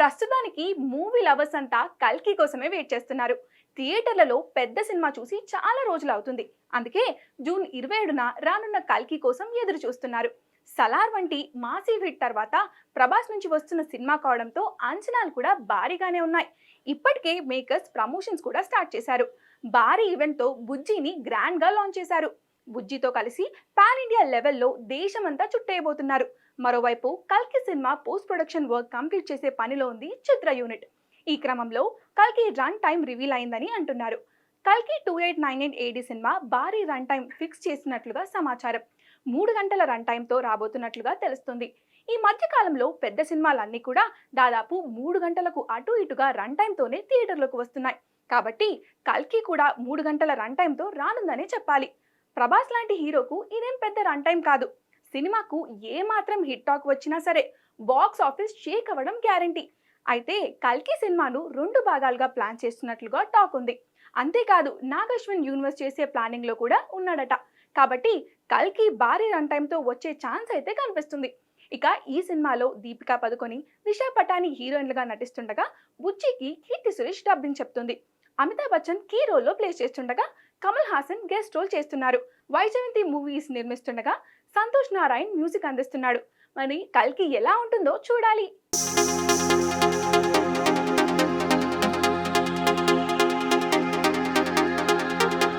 ప్రస్తుతానికి movie lovers అంతా కల్కి కోసమే వెయిట్ చేస్తున్నారు. థియేటర్లలో పెద్ద సినిమా చూసి చాలా రోజులు అవుతుంది. అందుకే జూన్ 27న రానున్న కల్కి కోసం ఎదురు చూస్తున్నారు. సలార్ వంటి మాసీ హిట్ తర్వాత ప్రభాస్ నుంచి వస్తున్న సినిమా కావడంతో అంచనాలు కూడా భారీగానే ఉన్నాయి. ఇప్పటికే మేకర్స్ ప్రమోషన్స్ కూడా స్టార్ట్ చేశారు. భారీ ఈవెంట్తో బుజ్జిని గ్రాండ్గా లాంచ్ చేశారు. బుజ్జితో కలిసి పాన్ ఇండియా లెవెల్లో దేశమంతా చుట్టేయబోతున్నారు. మరోవైపు కల్కి cinema post production work complete చేసే పనిలో ఉంది చిత్ర యూనిట్. ఈ క్రమంలో కల్కి రన్ టైం రివీల్ అయిందని అంటున్నారు. కల్కి 2898 AD సినిమా భారీ రన్ టైం ఫిక్స్ చేసినట్లుగా సమాచారం. 3 గంటల రన్ టైంతో రాబోతున్నట్లుగా తెలుస్తుంది. ఈ మధ్య కాలంలో పెద్ద సినిమాలన్నీ కూడా దాదాపు 3 గంటలకు అటు ఇటుగా రన్ టైంతోనే థియేటర్లోకి వస్తున్నాయి. కాబట్టి కల్కి కూడా 3 గంటల రన్ టైంతో రానుందనే చెప్పాలి. ప్రభాస్ లాంటి హీరోకు ఇదేం పెద్ద రన్ టైం కాదు. సినిమాకు ఏ మాత్రం హిట్ టాక్ వచ్చినా సరే బాక్స్ ఆఫీస్ షేక్ అవ్వడం గ్యారంటీ. అయితే కల్కి సినిమాను 2 భాగాలుగా ప్లాన్ చేస్తున్నట్లుగా టాక్ ఉంది. అంతేకాదు నాగశ్విన్ యూనివర్స్ చేసే ప్లానింగ్ లో కూడా ఉన్నాడట. కాబట్టి కల్కి భారీ రన్ టైంతో వచ్చే ఛాన్స్ అయితే కనిపిస్తుంది. ఇక ఈ సినిమాలో దీపికా పదుకొని, దిశా పటాని హీరోయిన్లుగా నటిస్తుండగా బుజ్జికి కీర్తి సురేష్ డబ్బింగ్ చెప్తుంది. అమితాబ్ బచ్చన్ కీ రోల్లో ప్లే చేస్తుండగా కమల్ హాసన్ గెస్ట్ రోల్ చేస్తున్నారు. వైజయంతి మూవీస్ నిర్మిస్తుండగా సంతోష్ నారాయణ్ మ్యూజిక్ అందిస్తున్నాడు. మరి కల్కి ఎలా ఉంటుందో చూడాలి.